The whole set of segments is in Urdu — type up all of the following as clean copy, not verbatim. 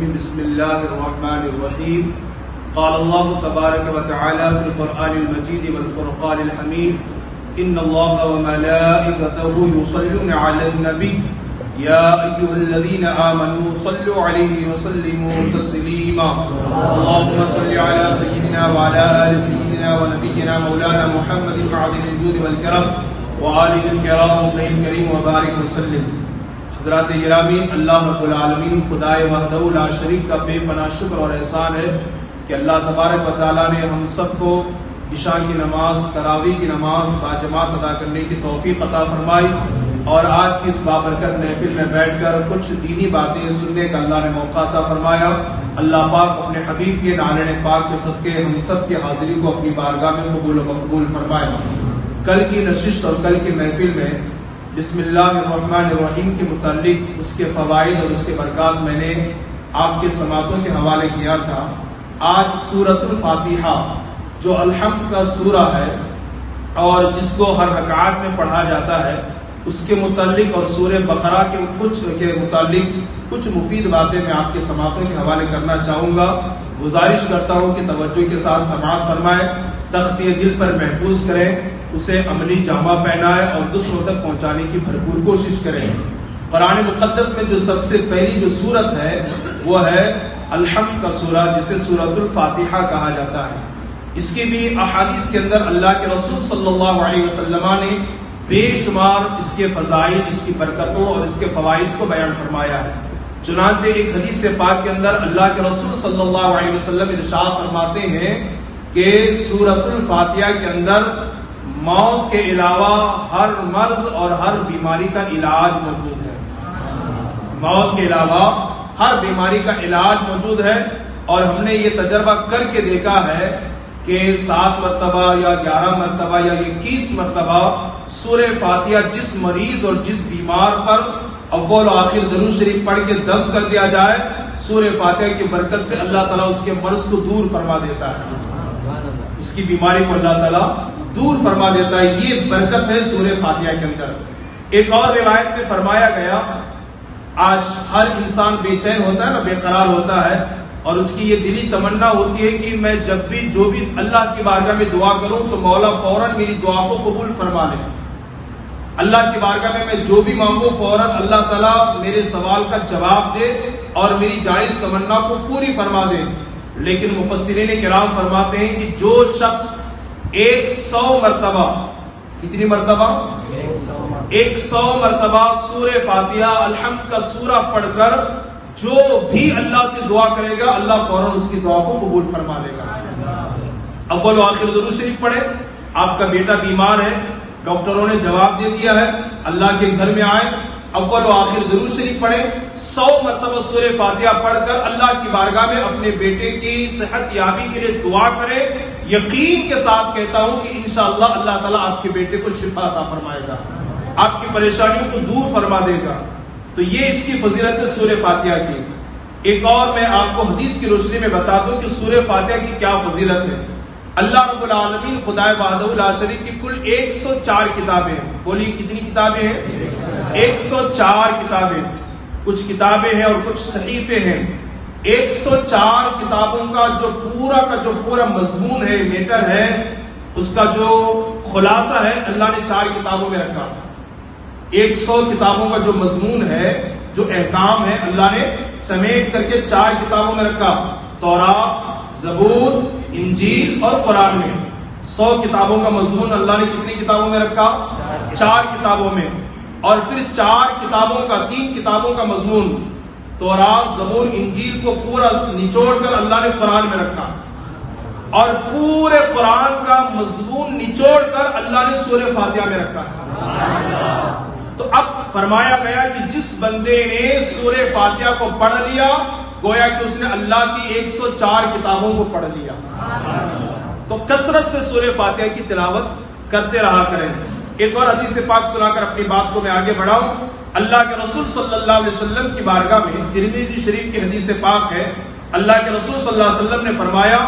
الرجيم بسم الله الرحمن الرحيم قال الله تبارك وتعالى في القرآن المجيد والفرقان الحميد إن الله وملائكته يصلون على النبي يا أيها الذين آمنوا صلوا عليه وسلموا تسليما اللهم صل على سيدنا وعلى آل سيدنا ونبينا مولانا محمد معدن الجود والكرم وآله الكرام والنبي الكريم وبارك وسلم. حضرات گرامی، اللہ رب العالمین خدائے وحدہ لا شریک کا بے پناہ شکر اور احسان ہے کہ اللہ تبارک و تعالیٰ نے ہم سب کو عشاء کی نماز، تراویح کی نماز باجماعت ادا کرنے کی توفیق عطا فرمائی، اور آج کی اس بابرکت محفل میں بیٹھ کر کچھ دینی باتیں سننے کا اللہ نے موقع عطا فرمایا. اللہ پاک اپنے حبیب کے نعرہ پاک کے صدقے ہم سب کی حاضری کو اپنی بارگاہ میں قبول و مقبول فرمائے. کل کی نشست اور کل کی محفل میں بسم اللہ الرحمن الرحیم کے متعلق اس کے فوائد اور اس کے برکات میں نے آپ کے سماعتوں کے حوالے کیا تھا. آج سورۃ الفاتحہ جو الحمد کا سورہ ہے اور جس کو ہر رکعت میں پڑھا جاتا ہے، اس کے متعلق اور سورہ بقرہ کے متعلق کچھ مفید باتیں میں آپ کے سماعتوں کے حوالے کرنا چاہوں گا. گزارش کرتا ہوں کہ توجہ کے ساتھ سماعت فرمائیں، تخت دل پر محفوظ کریں، اسے عملی جامہ پہنائیں اور دوسروں تک پہنچانے کی بھرپور کوشش کریں. قرآن مقدس میں جو سب سے پہلی جو سورت ہے وہ ہے الحمد کا سورہ، جسے سورۃ الفاتحہ کہا جاتا ہے. اس کی بھی احادیث کے اندر اللہ کے رسول صلی اللہ علیہ وسلم نے بے شمار اس کے فضائل، اس کی برکتوں اور اس کے فوائد کو بیان فرمایا ہے. چنانچہ ایک حدیث پاک کے اندر اللہ کے رسول صلی اللہ علیہ وسلم ارشاد فرماتے ہیں کہ سورۃ الفاتحہ کے اندر موت کے علاوہ ہر مرض اور ہر بیماری کا علاج موجود ہے. موت کے علاوہ ہر بیماری کا علاج موجود ہے، اور ہم نے یہ تجربہ کر کے دیکھا ہے کہ 7 مرتبہ یا 11 مرتبہ یا 21 مرتبہ سورہ فاتحہ جس مریض اور جس بیمار پر اول و آخر درود شریف پڑھ کے دم کر دیا جائے، سورہ فاتحہ کی برکت سے اللہ تعالیٰ اس کے مرض کو دور فرما دیتا ہے، اس کی بیماری کو اللہ تعالیٰ دور فرما دیتا ہے. یہ برکت ہے سورہ فاتحہ کے اندر. ایک اور روایت میں فرمایا گیا، آج ہر انسان بے چین ہوتا ہے نا، بے قرار ہوتا ہے، اور اس کی یہ دلی تمنا ہوتی ہے کہ میں جب بھی جو بھی اللہ کی بارگاہ میں دعا کروں تو مولا فوراً میری دعا کو قبول فرما لے. اللہ کی بارگاہ میں جو بھی مانگوں فوراً اللہ تعالیٰ میرے سوال کا جواب دے اور میری جائز تمنا کو پوری فرما دے. لیکن مفسرین کرام فرماتے ہیں کہ جو شخص 100 مرتبہ، کتنی مرتبہ؟ 100 مرتبہ سورہ فاتحہ الحمد کا سورہ پڑھ کر جو بھی اللہ سے دعا کرے گا، اللہ فوراً اس کی دعا کو قبول فرما لے گا. اول و آخر درود شریف پڑھے. آپ کا بیٹا بیمار ہے، ڈاکٹروں نے جواب دے دیا ہے، اللہ کے گھر میں آئے، اول و آخر درود شریف پڑھے، 100 مرتبہ سورہ فاتحہ پڑھ کر اللہ کی بارگاہ میں اپنے بیٹے کی صحت یابی کے لیے دعا کرے. یقین کے ساتھ کہتا ہوں کہ انشاءاللہ اللہ تعالیٰ آپ کے بیٹے کو شفا عطا فرمائے گا، آپ کی پریشانیوں کو دور فرما دے گا. تو یہ اس کی فضیلت ہے سورہ فاتحہ کی. ایک اور میں آپ کو حدیث کی روشنی میں بتا دوں کہ سورہ فاتحہ کی کیا فضیلت ہے. اللہ رب العالمین خدائے وحدہ لا شریک کی کل 104 کتابیں ہیں. بولی کتنی کتابیں ہیں؟ 104 کتابیں. کچھ کتابیں ہیں اور کچھ صحیفے ہیں. 104 کتابوں کا جو پورا مضمون ہے، میٹر ہے، اس کا جو خلاصہ ہے اللہ نے 4 کتابوں میں رکھا. 100 کتابوں کا جو مضمون ہے، جو احکام ہے، اللہ نے سمیٹ کر کے 4 کتابوں میں رکھا. تورات، زبور، انجیل اور قرآن میں 100 کتابوں کا مضمون اللہ نے کتنی کتابوں میں رکھا؟ 4 کتابوں میں. اور پھر 4 کتابوں کا 3 کتابوں کا مضمون تورات، زبور، انجیل کو پورا نچوڑ کر اللہ نے قرآن میں رکھا، اور پورے قرآن کا مضمون نچوڑ کر اللہ نے سورہ فاتحہ میں رکھا. تو اب فرمایا گیا کہ جس بندے نے سورہ فاتحہ کو پڑھ لیا گویا کہ اس نے اللہ کی 104 کتابوں کو پڑھ لیا. تو کثرت سے سورہ فاتحہ کی تلاوت کرتے رہا کریں. ایک اور حدیث پاک سنا کر اپنی بات کو میں آگے بڑھاؤں. اللہ کے رسول صلی اللہ علیہ وسلم کی بارگاہ میں ترمذی شریف کی حدیث پاک ہے، اللہ کے رسول صلی اللہ علیہ وسلم نے فرمایا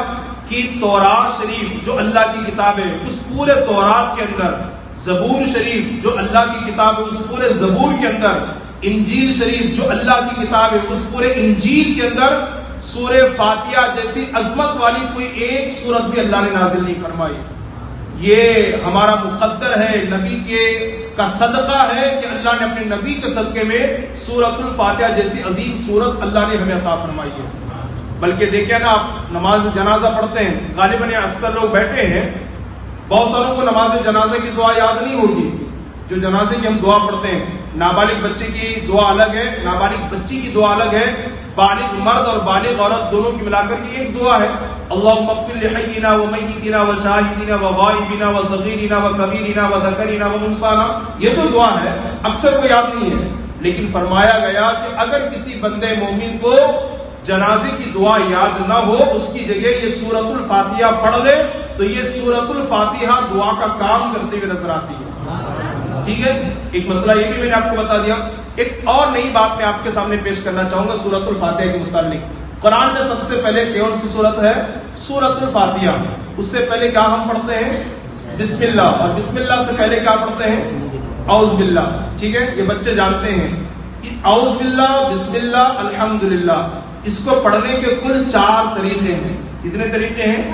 کہ تورات شریف جو اللہ کی کتاب ہے، اس پورے تورات کے اندر، زبور شریف جو اللہ کی کتاب ہے، اس پورے زبور کے اندر انجیل شریف جو اللہ کی کتاب ہے، اس پورے انجیل کے اندر سورہ فاتحہ جیسی عظمت والی کوئی ایک سورت بھی اللہ نے نازل نہیں فرمائی. یہ ہمارا مقدر ہے، نبی کا صدقہ ہے کہ اللہ نے اپنے نبی کے صدقے میں سورۃ الفاتحہ جیسی عظیم سورت اللہ نے ہمیں عطا فرمائی ہے. بلکہ دیکھیں نا، آپ نماز جنازہ پڑھتے ہیں، غالباً اکثر لوگ بیٹھے ہیں، بہت ساروں کو نماز جنازہ کی دعا یاد نہیں ہوگی جو جنازے کی ہم دعا پڑھتے ہیں. نابالغ بچے کی دعا الگ ہے، نابالغ بچی کی دعا الگ ہے، بالغ مرد اور بالغ عورت دونوں کی ملا کر کے ایک دعا ہے. اللهم اغفر لحينا وميتنا وشاهدنا وغائبنا وصغيرنا وكبيرنا وذكرنا وانثانا. یہ جو دعا ہے اکثر کو یاد نہیں ہے، لیکن فرمایا گیا کہ اگر کسی بندے مومن کو جنازے کی دعا یاد نہ ہو، اس کی جگہ یہ سورۃ الفاتحہ پڑھ لے تو یہ سورۃ الفاتحہ دعا کا کام کرتے ہوئے نظر آتی ہے. ٹھیک ہے، ایک مسئلہ یہ بھی میں نے آپ کو بتا دیا. ایک اور نئی بات میں آپ کے سامنے پیش کرنا چاہوں گا سورۃ الفاتحہ کے متعلق. قرآن میں سب سے پہلے کون سی سورت ہے؟ سورۃ الفاتحہ. اس سے پہلے کیا ہم پڑھتے ہیں؟ بسم اللہ. اور بسم اللہ سے پہلے کیا پڑھتے ہیں؟ اعوذ باللہ. ٹھیک ہے، یہ بچے جانتے ہیں. اعوذ باللہ، بسم اللہ، الحمدللہ. اس کو پڑھنے کے کل 4 طریقے ہیں. کتنے طریقے ہیں؟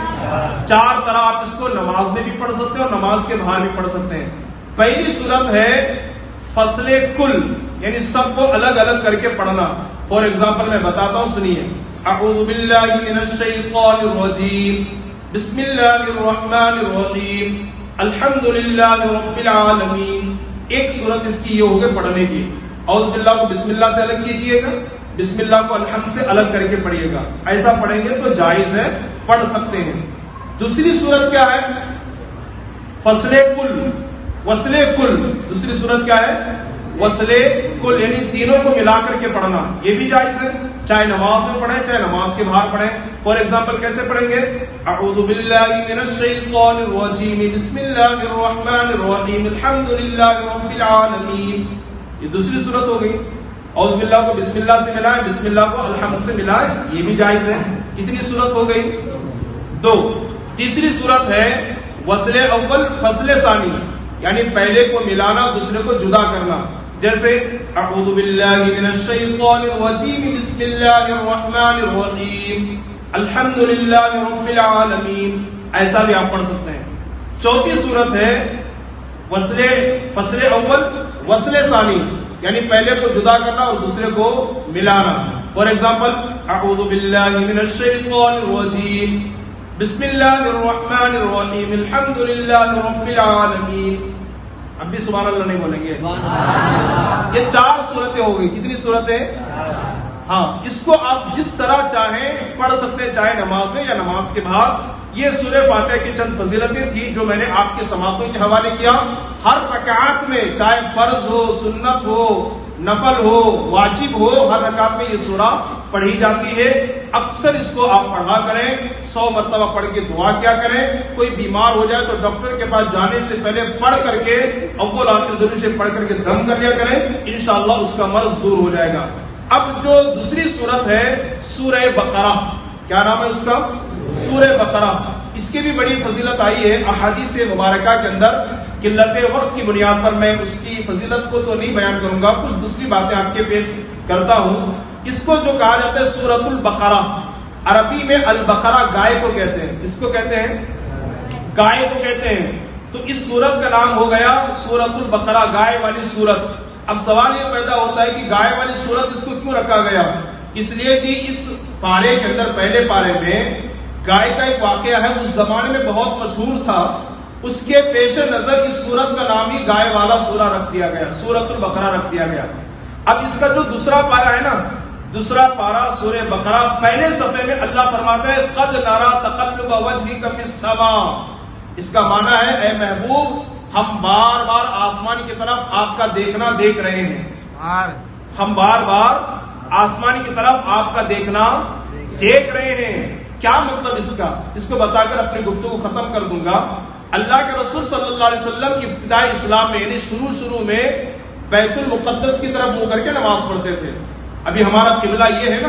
4 طرح. آپ اس کو نماز میں بھی پڑھ سکتے ہیں اور نماز کے باہر بھی پڑھ سکتے ہیں. پہلی صورت ہے فصل کل، یعنی سب کو الگ الگ کر کے پڑھنا. فار ایگزامپل میں بتاتا ہوں، سنیے. اعوذ باللہ من الشیطان الرجیم، بسم اللہ الرحمن الرحیم، الحمدللہ رب العالمین. ایک صورت اس کی یہ ہوگی پڑھنے کی. اعوذ باللہ کو بسم اللہ سے الگ کیجئے گا، بسم اللہ کو الحمد سے الگ کر کے پڑھیے گا. ایسا پڑھیں گے تو جائز ہے، پڑھ سکتے ہیں. دوسری صورت کیا ہے؟ فصل کل، وصل کل. دوسری صورت کیا ہے؟ وصل کل، یعنی تینوں کو ملا کر کے پڑھنا. یہ بھی جائز ہے، چاہے نماز میں پڑھیں چاہے نماز کے باہر پڑھیں. فار ایگزامپل کیسے پڑھیں گے؟ اعوذ باللہ من الشیطان الرجیم، بسم اللہ الرحمن الرحیم، الحمدللہ رب العالمین. یہ دوسری صورت ہو گئی. اعوذ باللہ کو بسم اللہ سے ملائیں، بسم اللہ کو الحمد سے ملائیں، یہ بھی جائز ہے. کتنی صورت ہو گئی؟ 2. تیسری صورت ہے وصل اول فصل ثانی، یعنی پہلے کو ملانا دوسرے کو جدا کرنا. جیسے اعوذ باللہ من الشیطان الرجیم، بسم اللہ الرحمن الرحیم، الحمدللہ رب العالمین. ایسا بھی آپ پڑھ سکتے ہیں. چوتھی صورت ہے فصل اول وصل ثانی، یعنی پہلے کو جدا کرنا اور دوسرے کو ملانا. فار ایگزامپل اعوذ باللہ من الشیطان الرجیم، بسم اللہ الرحمن الرحیم، الحمدللہ رب العالمین. اب بھی سبحان اللہ نہیں بولیں گے. یہ 4 صورتیں ہو گئی. کتنی صورتیں؟ ہاں، اس کو آپ جس طرح چاہیں پڑھ سکتے ہیں، چاہے نماز میں یا نماز کے بعد. یہ سورہ فاتحہ کی چند فضیلتیں تھیں جو میں نے آپ کے سماعتوں کے حوالے کیا. ہر رکعت میں، چاہے فرض ہو، سنت ہو، نفل ہو، واجب ہو، ہر رکعت میں یہ سورہ پڑھی جاتی ہے. اکثر اس کو آپ پڑھا کریں، 100 مرتبہ پڑھ کے دعا کیا کریں. کوئی بیمار ہو جائے تو ڈاکٹر کے پاس جانے سے پہلے پڑھ کر کے اول آخر درود سے پڑھ کر کے دم کر لیا کریں، انشاءاللہ اس کا مرض دور ہو جائے گا. اب جو دوسری صورت ہے سورہ بقرہ، کیا نام ہے اس کا؟ سورہ بقرہ. اس کی بھی بڑی فضیلت آئی ہے احادیث مبارکہ کے اندر. قلت وقت کی بنیاد پر میں اس کی فضیلت کو تو نہیں بیان کروں گا، کچھ دوسری باتیں آپ کے پیش کرتا ہوں. اس کو جو کہا جاتا ہے سورۃ البقرہ، عربی میں البقرہ گائے کو کہتے ہیں. اس کو کہتے ہیں گائے کو کہتے ہیں. تو اس سورت کا نام ہو گیا سورۃ البقرہ، گائے والی سورت. اب سوال یہ پیدا ہوتا ہے کہ گائے والی سورت اس کو کیوں رکھا گیا؟ اس لیے کہ اس پارے کے اندر، پہلے پارے میں گائے کا ایک واقعہ ہے، اس زمانے میں بہت مشہور تھا. اس کے پیش نظر اس سورت کا نام ہی گائے والا سورہ رکھ دیا گیا، سورۃ البقرہ رکھ دیا گیا. اب اس کا جو دوسرا پارا ہے نا، دوسرا پارا سورہ بقرہ، پہلے صفحے میں اللہ فرماتا ہے قد نرى تقلب وجهك في السماء. اس کا معنی ہے اے محبوب، ہم بار بار آسمان کی طرف آپ کا دیکھنا دیکھ رہے ہیں. ہم بار بار آسمان کی طرف آپ کا دیکھنا دیکھ رہے ہیں. کیا مطلب اس کا؟ اس کو بتا کر اپنی گفتگو ختم کر دوں گا. اللہ کے رسول صلی اللہ علیہ وسلم کی ابتدائی اسلام میں، یعنی شروع میں بیت المقدس کی طرف منہ کر کے نماز پڑھتے تھے. ابھی ہمارا قبلہ یہ ہے نا،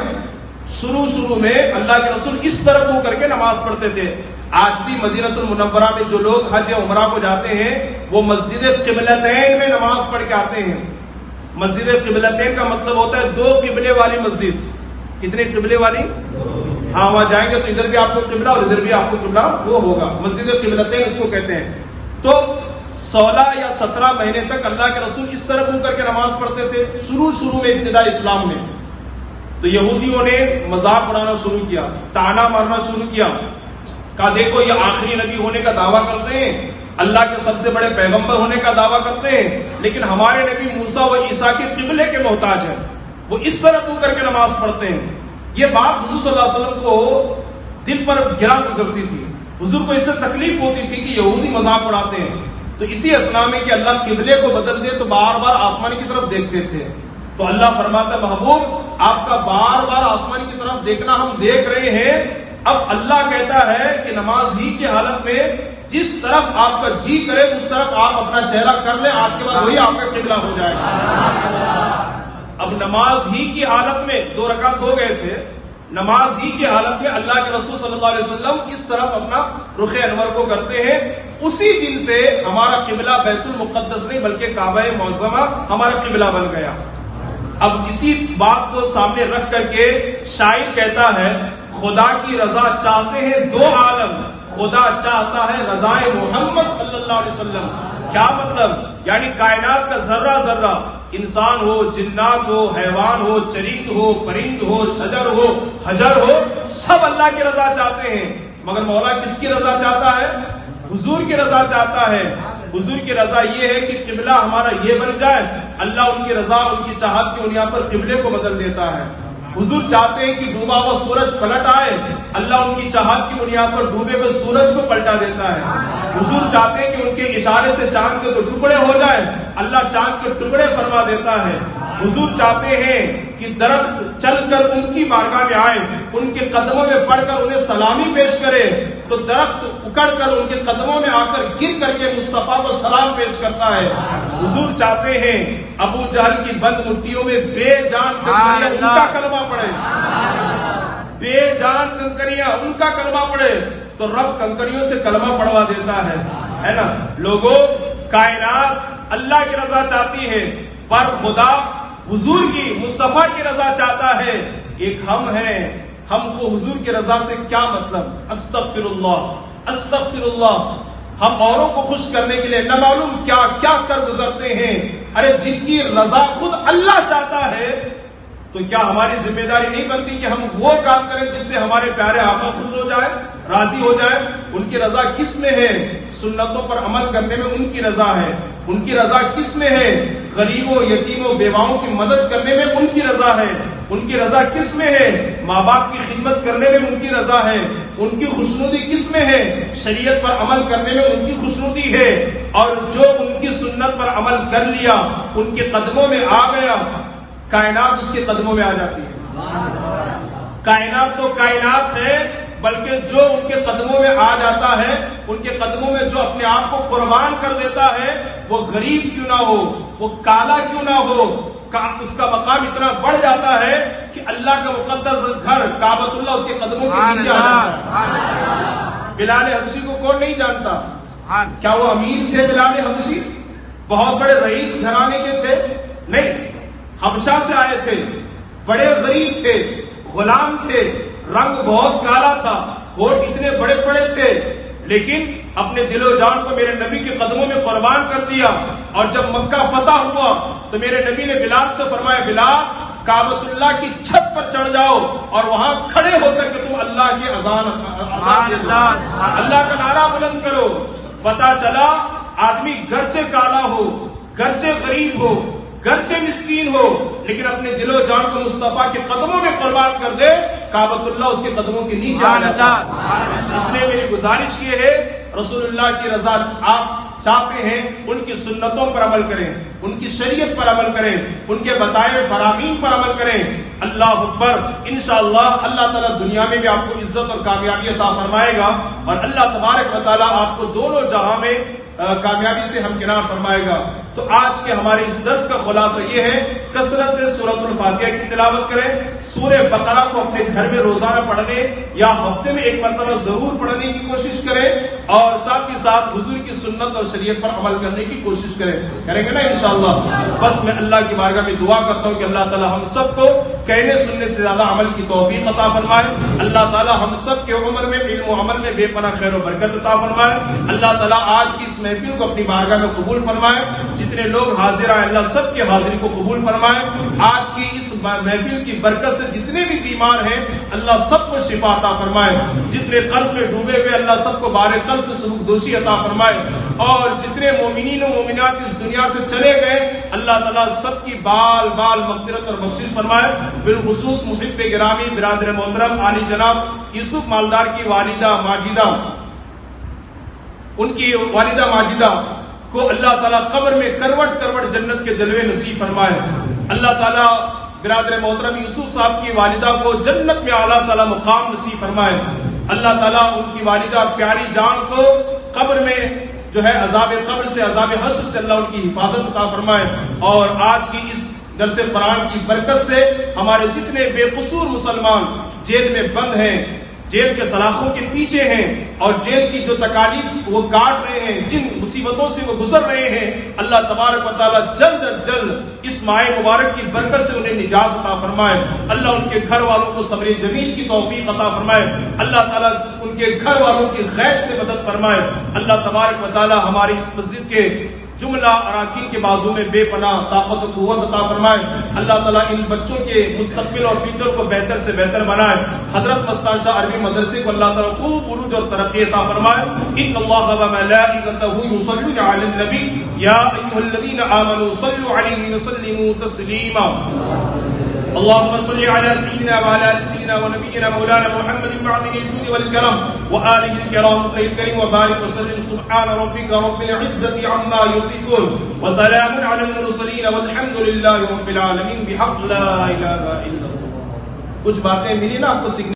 شروع میں اللہ کے رسول اس طرف منہ کر کے نماز پڑھتے تھے. آج بھی مدینہ المنورہ میں جو لوگ حج عمرہ کو جاتے ہیں وہ مسجد قبلتین میں نماز پڑھ کے آتے ہیں. مسجد قبلتین کا مطلب ہوتا ہے دو قبلے والی مسجد. کتنے قبلے والی؟ ہاں وہاں جائیں گے تو ادھر بھی آپ کو قبلہ اور ادھر بھی آپ کو قبلہ وہ ہوگا. مسجد قبلتین اس کو کہتے ہیں. تو 16 یا 17 مہینے تک اللہ کے رسول اس طرح منہ کر کے نماز پڑھتے تھے. شروع میں ابتدا اسلام میں تو یہودیوں نے مذاق اڑانا شروع کیا, تانا مارنا شروع کیا, کہا دیکھو یہ آخری نبی ہونے کا دعویٰ کرتے ہیں, اللہ کے سب سے بڑے پیغمبر ہونے کا دعویٰ کرتے ہیں, لیکن ہمارے نبی موسیٰ و عیسیٰ کے قبلے کے محتاج ہیں, وہ اس طرح منہ کر کے نماز پڑھتے ہیں. یہ بات حضور صلی اللہ علیہ وسلم کو دل پر گرا گزرتی تھی. حضور کو اس سے تکلیف ہوتی تھی کہ یہودی مذاق اڑاتے ہیں. تو اسی اسنا میں کہ اللہ قبلے کو بدل دے تو بار بار آسمان کی طرف دیکھتے تھے. تو اللہ فرماتا ہے محبوب آپ کا بار بار آسمان کی طرف دیکھنا ہم دیکھ رہے ہیں. اب اللہ کہتا ہے کہ نماز ہی کی حالت میں جس طرف آپ کا جی کرے اس طرف آپ اپنا چہرہ کر لیں, آج کے بعد وہی آپ کا قبلہ ہو جائے گا. اب نماز ہی کی حالت میں 2 رکعت ہو گئے تھے, نماز ہی کی حالت میں اللہ کے رسول صلی اللہ علیہ وسلم اس طرف اپنا رخ انور کو کرتے ہیں. اسی دن سے ہمارا قبلہ بیت المقدس نہیں بلکہ کعبہ معظمہ ہمارا قبلہ بن گیا. اب اسی بات کو سامنے رکھ کر کے شاعر کہتا ہے خدا کی رضا چاہتے ہیں 2 عالم, خدا چاہتا ہے رضائے محمد صلی اللہ علیہ وسلم. کیا مطلب؟ یعنی کائنات کا ذرہ ذرہ, انسان ہو, جنات ہو, حیوان ہو, چرند ہو, پرند ہو, شجر ہو, حجر ہو, سب اللہ کی رضا چاہتے ہیں. مگر مولا کس کی رضا چاہتا ہے؟ حضور کی رضا چاہتا ہے. حضور کی رضا یہ ہے کہ قبلہ ہمارا یہ بن جائے. اللہ ان کی رضا ان کی چاہت کی بنیاد پر قبلے کو بدل دیتا ہے. حضور چاہتے ہیں کہ ڈوبا ہوا سورج پلٹ آئے, اللہ ان کی چاہت کی بنیاد پر ڈوبے ہوئے سورج کو پلٹا دیتا ہے. حضور چاہتے ہیں کہ ان کے اشارے سے چاند کے 2 ٹکڑے ہو جائیں, اللہ چاند کے ٹکڑے فرما دیتا ہے. حضور چاہتے ہیں کہ درخت چل کر ان کی بارگاہ میں آئے, ان کے قدموں میں پڑھ کر انہیں سلامی پیش کرے, تو درخت اکڑ کر ان کے قدموں میں آ کر گر کر کے مصطفیٰ کو سلام پیش کرتا ہے. حضور چاہتے ہیں ابو جہل کی بند مٹھیوں میں بے جان کنکریاں ان کا کلمہ پڑھے, بے جان کنکریاں ان کا کلمہ پڑھے, تو رب کنکریوں سے کلمہ پڑھوا دیتا ہے نا. لوگوں کائنات اللہ کی رضا چاہتی ہے, پر خدا حضور کی مصطفیٰ کی رضا چاہتا ہے. ایک ہم ہیں, ہم کو حضور کی رضا سے کیا مطلب؟ استغفر اللہ استغفر اللہ. ہم اوروں کو خوش کرنے کے لیے نہ معلوم کیا کیا کر گزرتے ہیں. ارے جن کی رضا خود اللہ چاہتا ہے تو کیا ہماری ذمہ داری نہیں بنتی کہ ہم وہ کام کریں جس سے ہمارے پیارے آقا خوش ہو جائے, راضی ہو جائے؟ ان کی رضا کس میں ہے؟ سنتوں پر عمل کرنے میں ان کی رضا ہے. ان کی رضا کس میں ہے؟ غریبوں, یتیموں, بیواؤں کی مدد کرنے میں ان کی رضا ہے. ان کی رضا کس میں ہے؟ ماں باپ کی خدمت کرنے میں ان کی رضا ہے. ان کی خوشنودی کس میں ہے؟ شریعت پر عمل کرنے میں ان کی خوشنودی ہے. اور جو ان کی سنت پر عمل کر لیا, ان کے قدموں میں آ گیا, کائنات اس کے قدموں میں آ جاتی ہے. کائنات تو کائنات ہے, بلکہ جو ان کے قدموں میں آ جاتا ہے, ان کے قدموں میں جو اپنے آپ کو قربان کر دیتا ہے, وہ غریب کیوں نہ ہو, وہ کالا کیوں نہ ہو, اس کا مقام اتنا بڑھ جاتا ہے کہ اللہ کا مقدس گھر کعبۃ اللہ اس کے قدموں کے نیچے آ جاتا ہے. بلال حبشی کو کون نہیں جانتا؟ کیا وہ امیر تھے بلال حبشی؟ بہت بڑے رئیس گھرانے کے تھے؟ نہیں, حبشہ سے آئے تھے, بڑے غریب تھے, غلام تھے, رنگ بہت کالا تھا, ہوٹ اتنے بڑے بڑے تھے, لیکن اپنے دل و جان کو میرے نبی کے قدموں میں قربان کر دیا. اور جب مکہ فتح ہوا تو میرے نبی نے بلال سے فرمایا, بلال کعبۃ اللہ کی چھت پر چڑھ جاؤ اور وہاں کھڑے ہو کر کے تم اللہ کی اذان اللہ کا نعرہ بلند کرو. پتا چلا آدمی گرچہ کالا ہو, گرچہ غریب ہو, گرچہ مسکین ہو, لیکن اپنے دل و جان کو مصطفیٰ کے قدموں میں قربان کر دے, کعبۃ اللہ اس کے قدموں کے نیچے آ جاتا. اس لیے میری گزارش یہ ہے, رسول اللہ کی رضا آپ چاہتے ہیں, ان کی سنتوں پر عمل کریں, ان کی شریعت پر عمل کریں, ان کے بتائے فرامین پر عمل کریں. اللہ اکبر. انشاءاللہ اللہ تعالیٰ دنیا میں بھی آپ کو عزت اور کامیابی عطا فرمائے گا, اور اللہ تبارک و تعالیٰ آپ کو دونوں جہاں میں کامیابی سے ہمکنار فرمائے گا۔ تو آج کے ہمارے اس درس کا خلاصہ یہ ہے، کثرت سے سورۃ الفاتحہ کی تلاوت کریں، سورہ بقرہ کو اپنے گھر میں روزانہ پڑھنے یا ہفتے میں ایک مرتبہ ضرور پڑھنے کی کوشش کریں، اور ساتھ ہی ساتھ حضور کی سنت اور شریعت پر عمل کرنے کی کوشش کریں گے نا انشاءاللہ۔ بس میں اللہ کی بارگاہ میں دعا کرتا ہوں کہ اللہ تعالی ہم سب کو کہنے سننے سے زیادہ عمل کی توفیق عطا فرمائے، اللہ تعالی ہم سب کے عمر میں علم و عمل میں بے پناہ خیر و برکت عطا فرمائے، اللہ تعالی آج کی اس محفل کو اپنی بارگاہ میں قبول فرمائے، جتنے لوگ حاضر آئے اللہ سب کی حاضری کو قبول فرمائے، آج کی اس محفل کی برکت سے جتنے بھی بیمار ہیں اللہ سب کو شفا عطا فرمائے، جتنے قرض میں ڈوبے ہوئے اللہ سب کو بار قرض سے سبک دوشی عطا فرمائے، اور جتنے مومنین و مومنات اس دنیا سے چلے گئے اللہ تعالیٰ سب کی بال بال مغفرت اور بخشش فرمائے، بالخصوص محب گرامی برادر محترم عالی جناب یوسف مالدار کی والدہ ماجدہ، ان کی والدہ ماجدہ کو اللہ تعالیٰ قبر میں کروٹ کروٹ جنت کے جلوے نصیب فرمائے، اللہ تعالیٰ برادر محترم یوسف صاحب کی والدہ کو جنت میں اعلیٰ سے اعلیٰ مقام نصیب فرمائے، اللہ تعالیٰ ان کی والدہ پیاری جان کو قبر میں جو ہے عذاب قبر سے عذاب حشر سے اللہ ان کی حفاظت عطا فرمائے، اور آج کی اس درس قرآن کی برکت سے ہمارے جتنے بے قصور مسلمان جیل میں بند ہیں، جیل کے سلاخوں کے پیچھے ہیں، اور جیل کی جو تکالیف وہ کاٹ رہے ہیں، جن مصیبتوں سے وہ گزر رہے ہیں، اللہ تبارک و تعالیٰ جلد از جلد اس ماہ مبارک کی برکت سے انہیں نجات عطا فرمائے، اللہ ان کے گھر والوں کو صبر جمیل کی توفیق عطا فرمائے، اللہ تعالیٰ ان کے گھر والوں کی غیب سے مدد فرمائے، اللہ تبارک و تعالیٰ ہماری اس مسجد کے جملہ اراکین کے بازو میں بے پناہ طاقت و قوت عطا فرمائے، اللہ تعالیٰ ان بچوں کے مستقبل اور فیوچر کو بہتر سے بہتر بنائے، حضرت مستان شاہ عربی مدرسے کو اللہ تعالیٰ خوب عروج اور ترقی عطا فرمائے، ان اللہ و ملائکتہ یصلون علی النبی یا ایھا الذین آمنوا صلوا علیہ وسلموا تسلیما، اللهم صل على سيدنا وعلى ال سيدنا ونبينا مولانا محمد معدن الجود والكرم وآله الكرام الكريم وبارك وسلم، سبحان ربك رب العزة عما يصفون وسلام على المرسلين والحمد لله رب العالمين، بحق لا إله إلا الله۔ کچھ باتیں ملی نا آپ کو